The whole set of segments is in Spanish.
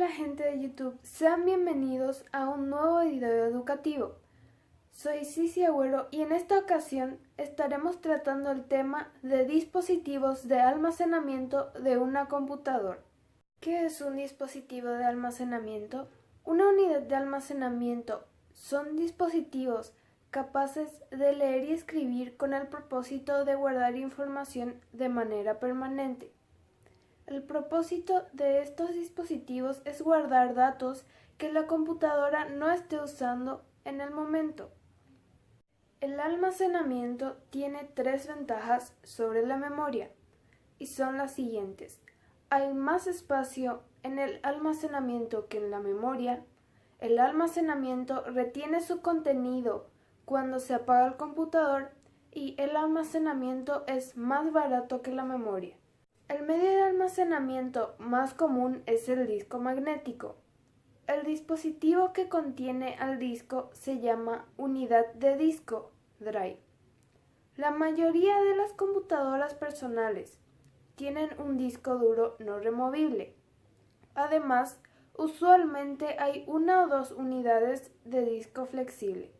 Hola gente de YouTube, sean bienvenidos a un nuevo video educativo. Soy Cici Agüero y en esta ocasión estaremos tratando el tema de dispositivos de almacenamiento de una computadora. ¿Qué es un dispositivo de almacenamiento? Una unidad de almacenamiento son dispositivos capaces de leer y escribir con el propósito de guardar información de manera permanente. El propósito de estos dispositivos es guardar datos que la computadora no esté usando en el momento. El almacenamiento tiene tres ventajas sobre la memoria y son las siguientes. Hay más espacio en el almacenamiento que en la memoria. El almacenamiento retiene su contenido cuando se apaga el computador y el almacenamiento es más barato que la memoria. El medio de almacenamiento más común es el disco magnético. El dispositivo que contiene al disco se llama unidad de disco, drive. La mayoría de las computadoras personales tienen un disco duro no removible. Además, usualmente hay una o dos unidades de disco flexible.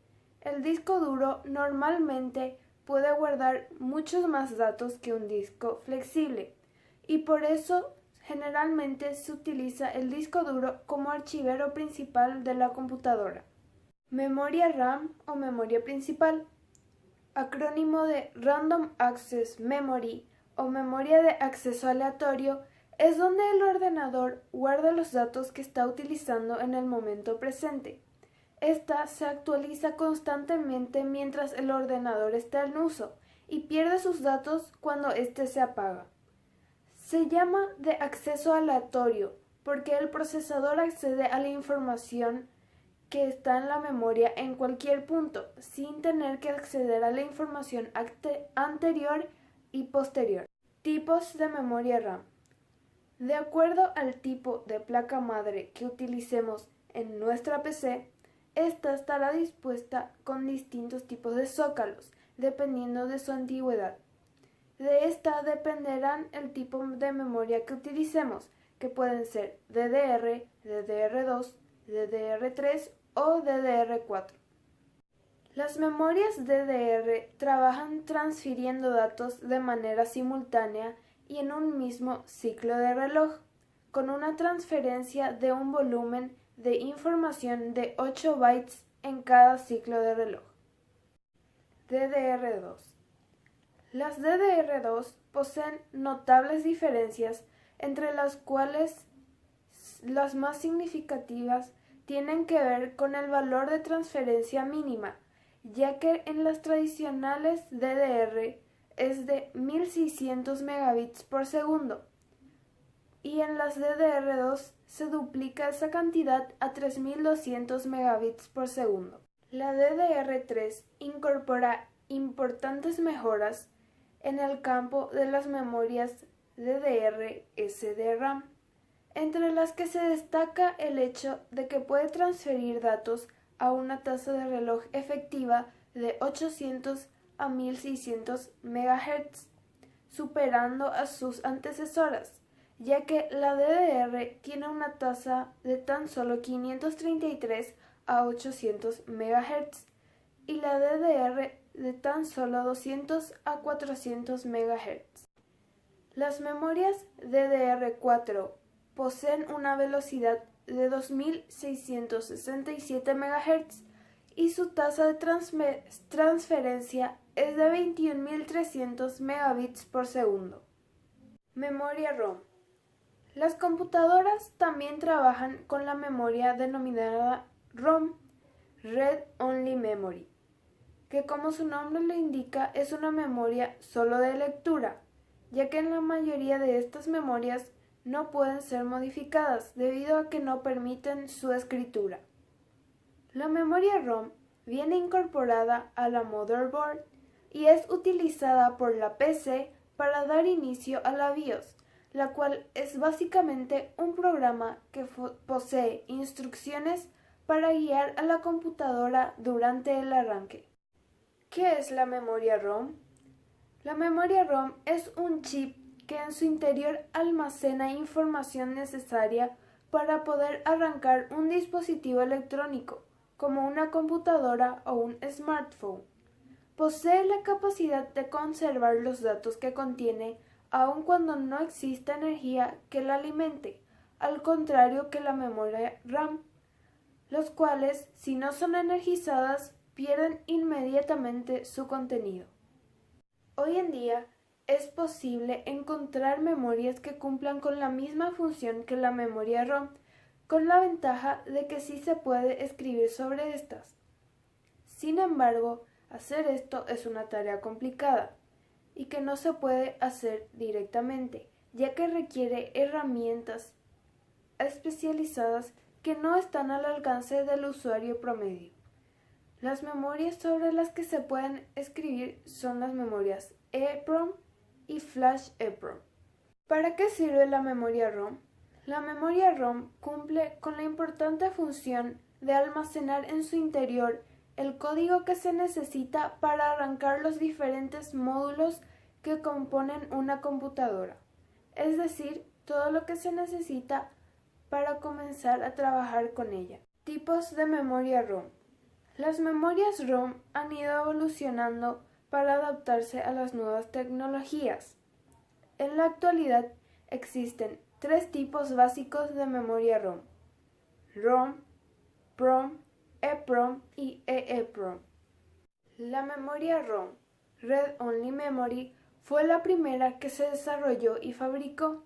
El disco duro normalmente puede guardar muchos más datos que un disco flexible, y por eso generalmente se utiliza el disco duro como archivero principal de la computadora. Memoria RAM o memoria principal, acrónimo de Random Access Memory o memoria de acceso aleatorio, es donde el ordenador guarda los datos que está utilizando en el momento presente. Esta se actualiza constantemente mientras el ordenador está en uso y pierde sus datos cuando éste se apaga. Se llama de acceso aleatorio porque el procesador accede a la información que está en la memoria en cualquier punto, sin tener que acceder a la información anterior y posterior. Tipos de memoria RAM. De acuerdo al tipo de placa madre que utilicemos en nuestra PC, esta estará dispuesta con distintos tipos de zócalos, dependiendo de su antigüedad. De esta dependerán el tipo de memoria que utilicemos, que pueden ser DDR, DDR2, DDR3 o DDR4. Las memorias DDR trabajan transfiriendo datos de manera simultánea y en un mismo ciclo de reloj, con una transferencia de un volumen de información de 8 bytes en cada ciclo de reloj. DDR2. Las DDR2 poseen notables diferencias, entre las cuales las más significativas tienen que ver con el valor de transferencia mínima, ya que en las tradicionales DDR es de 1600 megabits por segundo y en las DDR2 se duplica esa cantidad a 3200 megabits por segundo. La DDR3 incorpora importantes mejoras en el campo de las memorias DDR-SDRAM, entre las que se destaca el hecho de que puede transferir datos a una tasa de reloj efectiva de 800 a 1600 MHz, superando a sus antecesoras, ya que la DDR tiene una tasa de tan solo 533 a 800 MHz y la DDR de tan solo 200 a 400 MHz. Las memorias DDR4 poseen una velocidad de 2667 MHz y su tasa de transferencia es de 21.300 megabits por segundo. Memoria ROM. Las computadoras también trabajan con la memoria denominada ROM, Read Only Memory, que como su nombre lo indica es una memoria solo de lectura, ya que en la mayoría de estas memorias no pueden ser modificadas debido a que no permiten su escritura. La memoria ROM viene incorporada a la motherboard y es utilizada por la PC para dar inicio a la BIOS, la cual es básicamente un programa que posee instrucciones para guiar a la computadora durante el arranque. ¿Qué es la memoria ROM? La memoria ROM es un chip que en su interior almacena información necesaria para poder arrancar un dispositivo electrónico, como una computadora o un smartphone. Posee la capacidad de conservar los datos que contiene aun cuando no exista energía que la alimente, al contrario que la memoria RAM, los cuales, si no son energizadas, pierden inmediatamente su contenido. Hoy en día es posible encontrar memorias que cumplan con la misma función que la memoria ROM, con la ventaja de que sí se puede escribir sobre estas. Sin embargo, hacer esto es una tarea complicada y que no se puede hacer directamente, ya que requiere herramientas especializadas que no están al alcance del usuario promedio. Las memorias sobre las que se pueden escribir son las memorias EEPROM y Flash EEPROM. ¿Para qué sirve la memoria ROM? La memoria ROM cumple con la importante función de almacenar en su interior el código que se necesita para arrancar los diferentes módulos que componen una computadora, es decir, todo lo que se necesita para comenzar a trabajar con ella. Tipos de memoria ROM. Las memorias ROM han ido evolucionando para adaptarse a las nuevas tecnologías. En la actualidad existen tres tipos básicos de memoria ROM: ROM, PROM, EEPROM y EEPROM. La memoria ROM, Read Only Memory, fue la primera que se desarrolló y fabricó.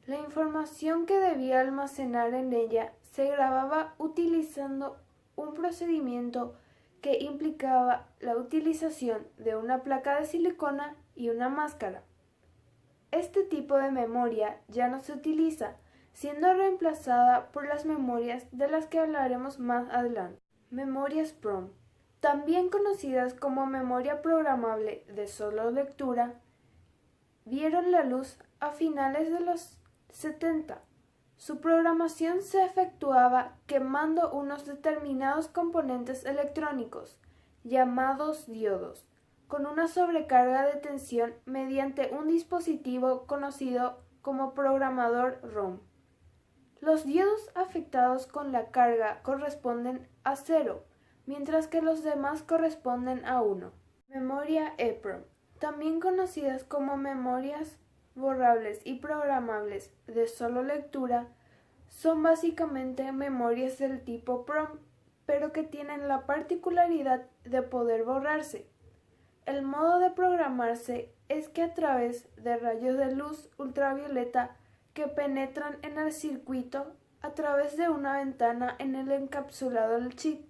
La información que debía almacenar en ella se grababa utilizando un procedimiento que implicaba la utilización de una placa de silicona y una máscara. Este tipo de memoria ya no se utiliza, siendo reemplazada por las memorias de las que hablaremos más adelante. Memorias PROM, también conocidas como memoria programable de solo lectura, vieron la luz a finales de los 70. Su programación se efectuaba quemando unos determinados componentes electrónicos, llamados diodos, con una sobrecarga de tensión mediante un dispositivo conocido como programador ROM. Los diodos afectados con la carga corresponden a 0, mientras que los demás corresponden a 1. Memoria EEPROM, también conocidas como memorias borrables y programables de solo lectura, son básicamente memorias del tipo PROM, pero que tienen la particularidad de poder borrarse. El modo de programarse es que a través de rayos de luz ultravioleta que penetran en el circuito a través de una ventana en el encapsulado del chip.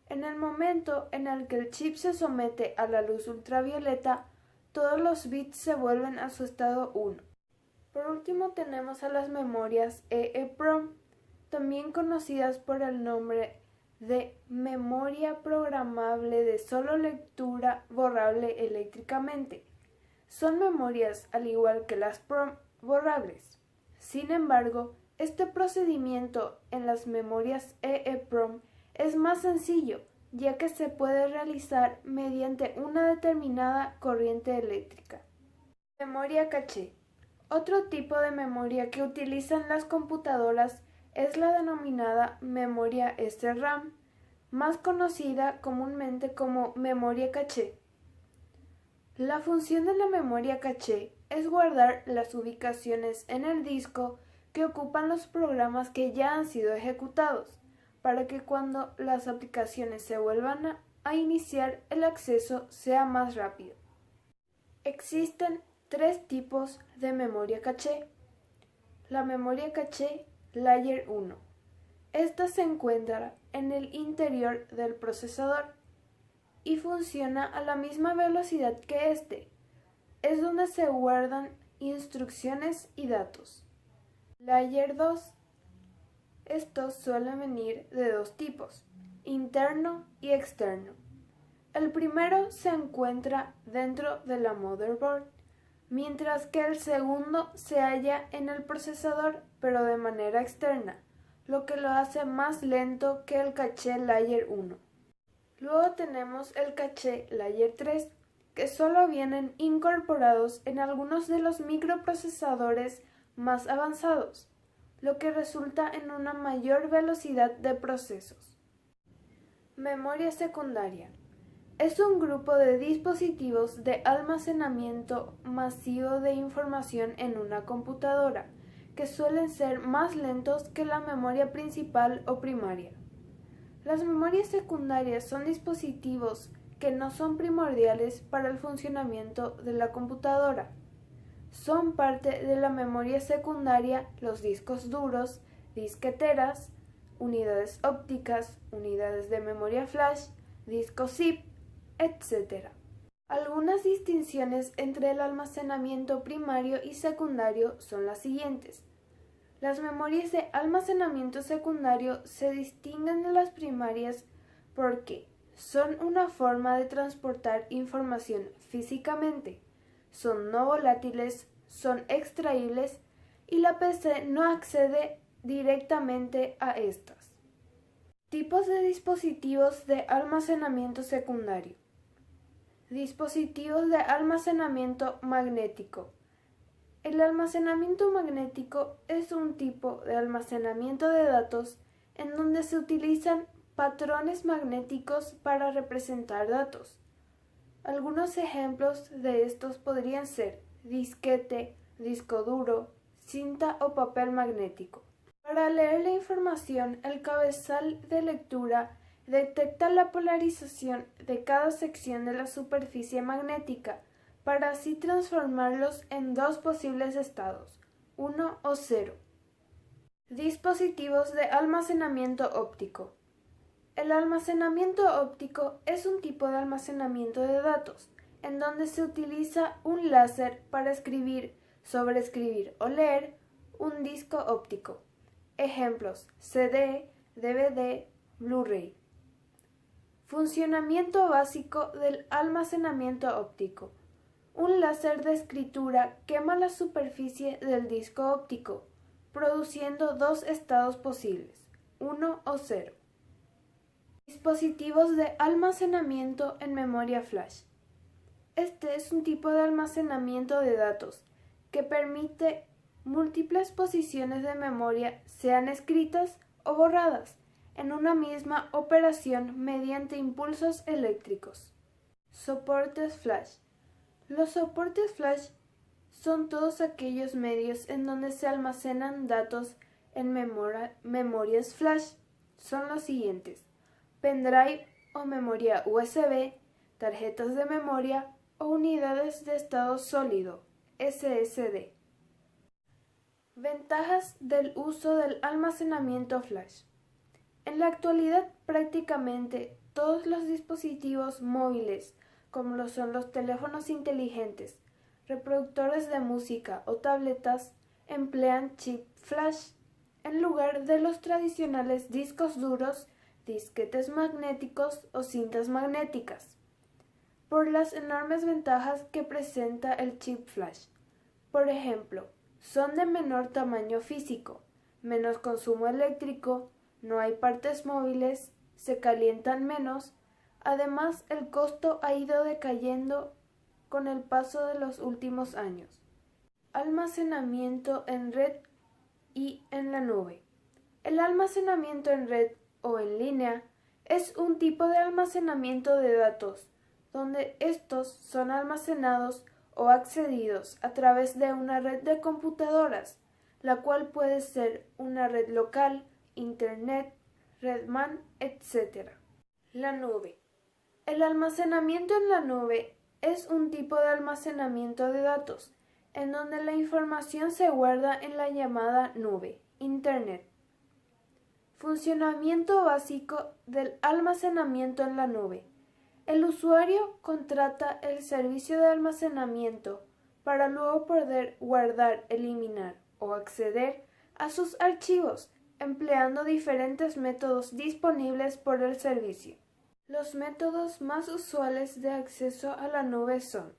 En el momento en el que el chip se somete a la luz ultravioleta, todos los bits se vuelven a su estado 1. Por último tenemos a las memorias EEPROM, también conocidas por el nombre de memoria programable de solo lectura borrable eléctricamente. Son memorias, al igual que las PROM, borrables. Sin embargo, este procedimiento en las memorias EEPROM es más sencillo, ya que se puede realizar mediante una determinada corriente eléctrica. Memoria caché. Otro tipo de memoria que utilizan las computadoras es la denominada memoria SRAM, más conocida comúnmente como memoria caché. La función de la memoria caché es guardar las ubicaciones en el disco que ocupan los programas que ya han sido ejecutados, para que cuando las aplicaciones se vuelvan a iniciar el acceso sea más rápido. Existen tres tipos de memoria caché. La memoria caché Layer 1. Esta se encuentra en el interior del procesador y funciona a la misma velocidad que este. Es donde se guardan instrucciones y datos. Layer 2. Estos suelen venir de dos tipos, interno y externo. El primero se encuentra dentro de la motherboard, mientras que el segundo se halla en el procesador, pero de manera externa, lo que lo hace más lento que el caché Layer 1. Luego tenemos el caché Layer 3, que solo vienen incorporados en algunos de los microprocesadores más avanzados. lo que resulta en una mayor velocidad de procesos. Memoria secundaria. Es un grupo de dispositivos de almacenamiento masivo de información en una computadora, que suelen ser más lentos que la memoria principal o primaria. Las memorias secundarias son dispositivos que no son primordiales para el funcionamiento de la computadora. Son parte de la memoria secundaria los discos duros, disqueteras, unidades ópticas, unidades de memoria flash, discos zip, etc. Algunas distinciones entre el almacenamiento primario y secundario son las siguientes. Las memorias de almacenamiento secundario se distinguen de las primarias porque son una forma de transportar información físicamente, son no volátiles, son extraíbles y la PC no accede directamente a estas. Tipos de dispositivos de almacenamiento secundario. Dispositivos de almacenamiento magnético. El almacenamiento magnético es un tipo de almacenamiento de datos en donde se utilizan patrones magnéticos para representar datos. Algunos ejemplos de estos podrían ser disquete, disco duro, cinta o papel magnético. Para leer la información, el cabezal de lectura detecta la polarización de cada sección de la superficie magnética para así transformarlos en dos posibles estados, 1 o 0. Dispositivos de almacenamiento óptico. El almacenamiento óptico es un tipo de almacenamiento de datos, en donde se utiliza un láser para escribir, sobreescribir o leer un disco óptico. Ejemplos: CD, DVD, Blu-ray. Funcionamiento básico del almacenamiento óptico. Un láser de escritura quema la superficie del disco óptico, produciendo dos estados posibles, 1 o 0. Dispositivos de almacenamiento en memoria flash. Este es un tipo de almacenamiento de datos que permite múltiples posiciones de memoria sean escritas o borradas en una misma operación mediante impulsos eléctricos. Soportes flash. Los soportes flash son todos aquellos medios en donde se almacenan datos en memorias flash. Son los siguientes: pendrive o memoria USB, tarjetas de memoria o unidades de estado sólido, SSD. Ventajas del uso del almacenamiento flash. En la actualidad, prácticamente todos los dispositivos móviles, como lo son los teléfonos inteligentes, reproductores de música o tabletas, emplean chip flash en lugar de los tradicionales discos duros, disquetes magnéticos o cintas magnéticas, por las enormes ventajas que presenta el chip flash. Por ejemplo, son de menor tamaño físico, menos consumo eléctrico, no hay partes móviles, se calientan menos. Además, el costo ha ido decayendo con el paso de los últimos años. Almacenamiento en red y en la nube. El almacenamiento en red o en línea es un tipo de almacenamiento de datos, donde estos son almacenados o accedidos a través de una red de computadoras, la cual puede ser una red local, internet, red MAN, etc. La nube. El almacenamiento en la nube es un tipo de almacenamiento de datos, en donde la información se guarda en la llamada nube, internet. Funcionamiento básico del almacenamiento en la nube. El usuario contrata el servicio de almacenamiento para luego poder guardar, eliminar o acceder a sus archivos, empleando diferentes métodos disponibles por el servicio. Los métodos más usuales de acceso a la nube son: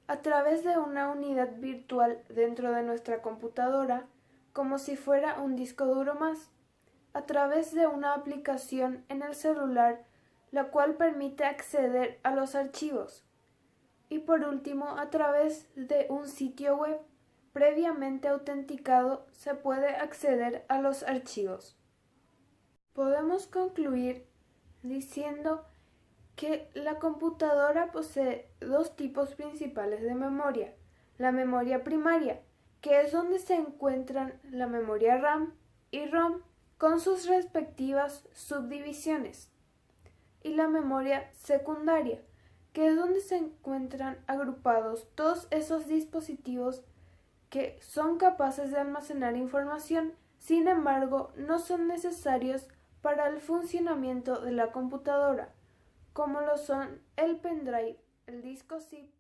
a través de una unidad virtual dentro de nuestra computadora, como si fuera un disco duro más; a través de una aplicación en el celular, la cual permite acceder a los archivos; y por último, a través de un sitio web, previamente autenticado se puede acceder a los archivos. Podemos concluir diciendo que la computadora posee dos tipos principales de memoria: la memoria primaria, que es donde se encuentran la memoria RAM y ROM con sus respectivas subdivisiones, y la memoria secundaria, que es donde se encuentran agrupados todos esos dispositivos que son capaces de almacenar información, sin embargo no son necesarios para el funcionamiento de la computadora, como lo son el pendrive, el disco zip